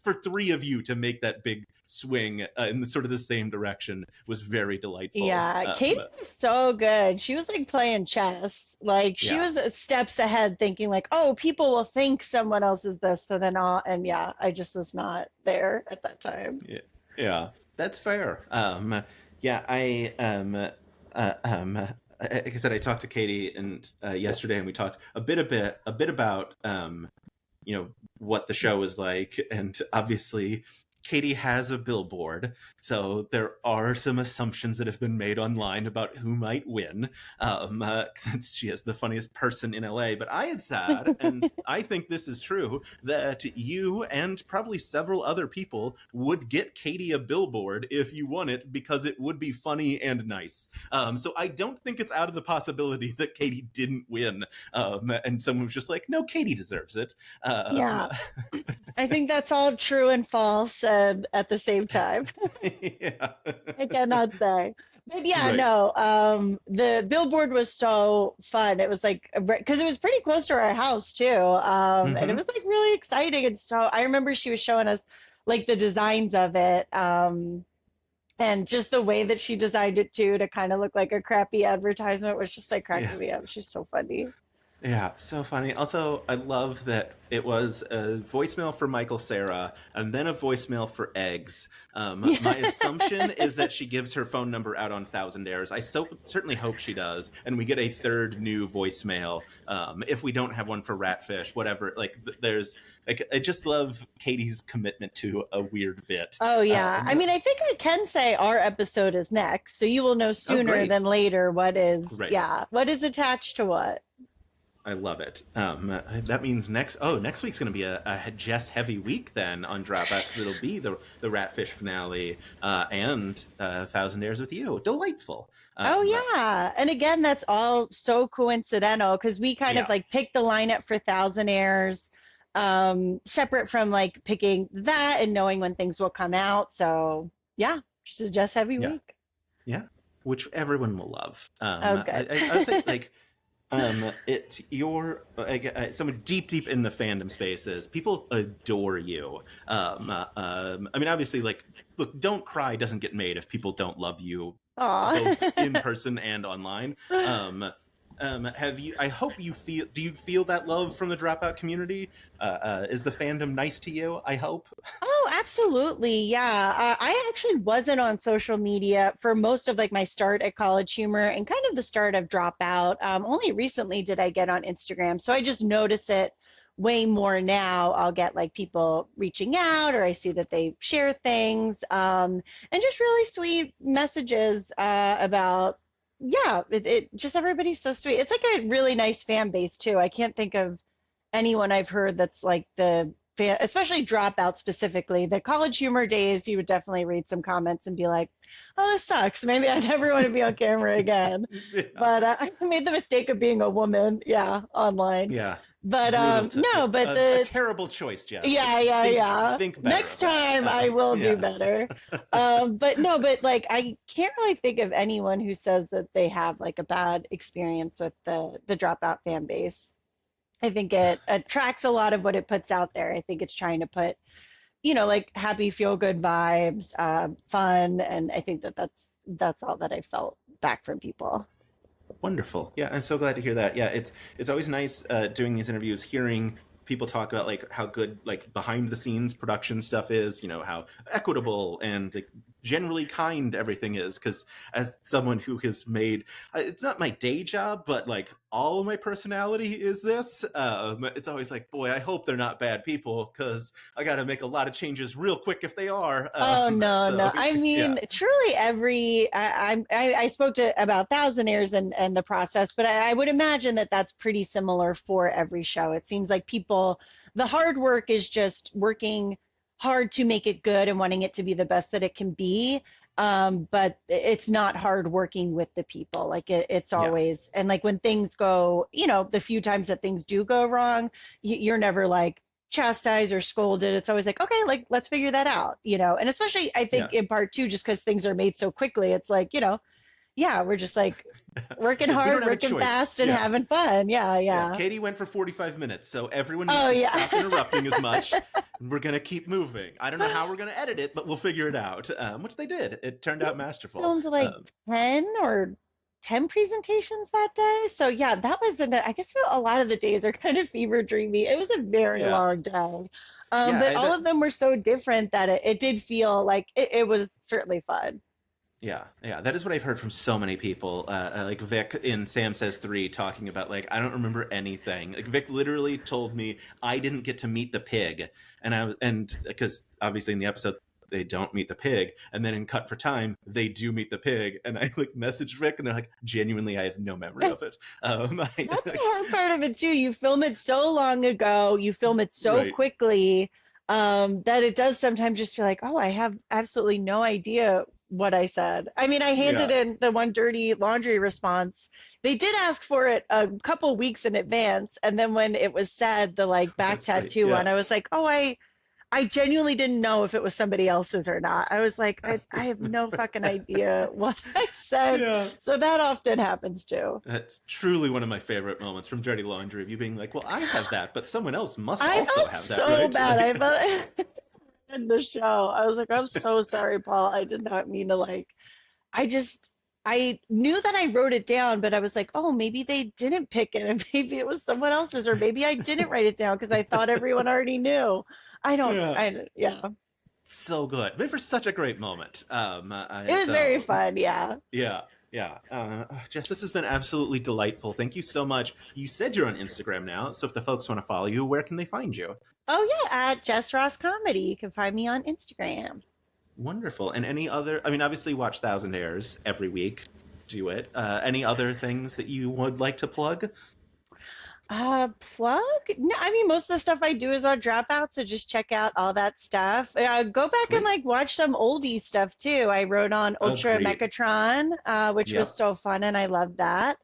for three of you to make that big swing in the, sort of the same direction was very delightful. Yeah, Katie was so good. She was like playing chess. Like she Yeah. was steps ahead thinking like, "Oh, people will think someone else is this." So then and yeah, I just was not there at that time. Yeah, yeah, that's fair. Yeah, like I said, I talked to Katie and yesterday, and we talked a bit about what the show was like, and obviously. Katie has a billboard, so there are some assumptions that have been made online about who might win, since she is the funniest person in LA. But I had said, and I think this is true, that you and probably several other people would get Katie a billboard if you won it because it would be funny and nice. So I don't think it's out of the possibility that Katie didn't win, and someone was just like, no, Katie deserves it. Yeah, I think that's all true and false and at the same time. Yeah. I cannot say. But yeah, Right. no, the billboard was so fun. It was like, because it was pretty close to our house too. And it Mm-hmm. was like really exciting. And so I remember she was showing us like the designs of it. And just the way that she designed it too to kind of look like a crappy advertisement was just like cracking me Yes. up. She's so funny. Yeah, so funny. Also, I love that it was a voicemail for Michael Sarah and then a voicemail for Eggs. My assumption is that she gives her phone number out on Thousandaires. I certainly hope she does, and we get a third new voicemail. If we don't have one for Ratfish, whatever. Like, there's like I just love Katie's commitment to a weird bit. Oh yeah. I mean, I think I can say our episode is next, so you will know Oh, sooner than great, later great. yeah, what is attached to what. I love it. That means next week's going to be a Jess heavy week then on Dropout because it'll be the Ratfish finale and Thousandaires with you. Delightful. Oh Um, yeah. And again, that's all so coincidental because we kind of yeah, like picked the lineup for Thousandaires, separate from like picking that and knowing when things will come out. So yeah, this is just heavy yeah, week. yeah. Which everyone will love. Oh good. I would say like it's your someone deep in the fandom spaces. People adore you. I mean, obviously, like, look, Don't Cry doesn't get made if people don't love you Aw. both in person and online. Have you? I hope you feel. Do you feel that love from the Dropout community? Is the fandom nice to you? I hope. Oh, absolutely. Yeah. I actually wasn't on social media for most of like my start at College Humor and kind of the start of Dropout. Only recently did I get on Instagram. So I just notice it way more now. I'll get like people reaching out or I see that they share things and just really sweet messages about, yeah, it just everybody's so sweet. It's like a really nice fan base too. I can't think of anyone I've heard that's like the fan, especially Dropout specifically. The College Humor days, you would definitely read some comments and be like, "Oh, this sucks. Maybe I never want to be on camera again." Yeah. But I made the mistake of being a woman, yeah, online. Yeah. But Brutal. no, but A the terrible choice, Jess. yeah, yeah, Think, yeah. think better Next of that. time I will do Yeah. better. But no, but like I can't really think of anyone who says that they have like a bad experience with the Dropout fan base. I think it attracts a lot of what it puts out there. I think it's trying to put, like happy, feel good vibes, fun, and I think that that's all that I felt back from people. Wonderful. Yeah, I'm so glad to hear that. Yeah, it's always nice doing these interviews, hearing people talk about like how good like behind the scenes production stuff is. How equitable and like, generally kind everything is. Because as someone who has made, it's not my day job, but like all of my personality is this. It's always like, boy, I hope they're not bad people because I got to make a lot of changes real quick if they are. Oh no, So no. I yeah, mean, truly every I spoke to about Thousandaires and the process, but I would imagine that that's pretty similar for every show. It seems like people, the hard work is just working hard to make it good and wanting it to be the best that it can be. But it's not hard working with the people. Like it's yeah, always, and like when things go, the few times that things do go wrong, you're never like chastised or scolded. It's always like, okay, like let's figure that out. And especially I yeah. think in part two, just because things are made so quickly, it's like, yeah, we're just like working We don't hard, have a working choice. fast, and Yeah. having fun. Yeah, Yeah, yeah. Katie went for 45 minutes, so everyone needs Oh, to yeah. stop interrupting as much. And we're going to keep moving. I don't know how we're going to edit it, but we'll figure it out, which they did. It turned out masterful. Filmed like 10 or 10 presentations that day. So yeah, that was I guess a lot of the days are kind of fever dreamy. It was a very Yeah. long day. Yeah, But all of them were so different that it did feel like it was certainly fun. yeah, that is what I've heard from so many people. Like Vic in Sam Says 3 talking about, like, I don't remember anything. Like, Vic literally told me I didn't get to meet the pig. And because obviously in the episode, they don't meet the pig, and then in Cut for Time they do meet the pig, and I like message Vic, and they're like, genuinely, I have no memory of it. That's the hard part of it too. You film it so long ago, you film it so Right. quickly, that it does sometimes just feel like, oh, I have absolutely no idea what I said. I mean, I handed Yeah, in the one dirty laundry response. They did ask for it a couple weeks in advance, and then when it was said, the like back that's right. tattoo Yeah. one, I was like, oh, I genuinely didn't know if it was somebody else's or not. I was like, I have no fucking idea what I said. Yeah. So that often happens too. That's truly one of my favorite moments from Dirty Laundry, of you being like, well, I have that, but someone else must I also felt have that, so right? bad. I Like, thought in the show, I was like, I'm so sorry, Paul. I did not mean to like, I knew that I wrote it down, but I was like, oh, maybe they didn't pick it and maybe it was someone else's, or maybe I didn't write it down because I thought everyone already knew. yeah, Yeah. so good. But for such a great moment. It was very So fun. Yeah. yeah, yeah. Jess, this has been absolutely delightful. Thank you so much. You said you're on Instagram now, so if the folks want to follow you, where can they find you? Oh, yeah. At Jess Ross Comedy. You can find me on Instagram. Wonderful. And any other? I mean, obviously, watch Thousandaires every week. Do it. Any other things that you would like to plug? Plug? No, I mean, most of the stuff I do is on Dropout, so just check out all that stuff. Go back and Great. like watch some oldie stuff too. I wrote on Ultra Agreed. Mechatron, which was Yep. so fun, and I loved that.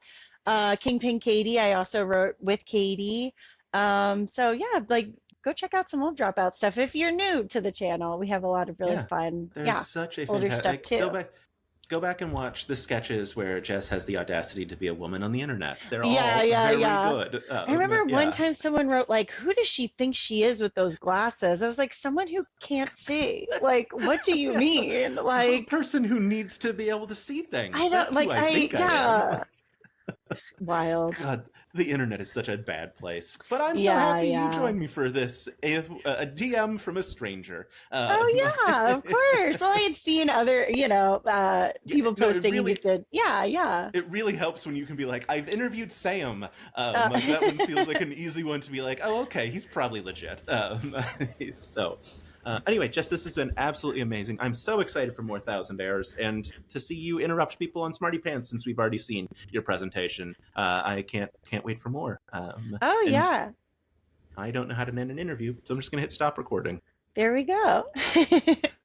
Kingpin Katie, I also wrote with Katie. So yeah, like go check out some old Dropout stuff. If you're new to the channel, we have a lot of really Yeah. fun, There's yeah, such a older stuff fantastic. Go too. back. Go back and watch the sketches where Jess has the audacity to be a woman on the internet. They're Yeah, all yeah, very yeah. good. I remember one Yeah. time someone wrote like, "Who does she think she is with those glasses?" I was like, "Someone who can't see." Like, what do you mean? A Like, person who needs to be able to see things. I don't That's like who I think I am. yeah. It's wild. God, the internet is such a bad place. But I'm so Yeah, happy you yeah. joined me for this, a DM from a stranger. Oh yeah, of course. Well, I had seen other, Yeah, people no, posting you did. Yeah, yeah. it really helps when you can be like, I've interviewed Sam. Uh, Like that one feels like an easy one to be like, oh, okay, he's probably legit. So, anyway, Jess, this has been absolutely amazing. I'm so excited for more Thousandaires and to see you interrupt people on Smarty Pants since we've already seen your presentation. I can't wait for more. oh And yeah. I don't know how to end an interview, so I'm just gonna hit stop recording. There we go.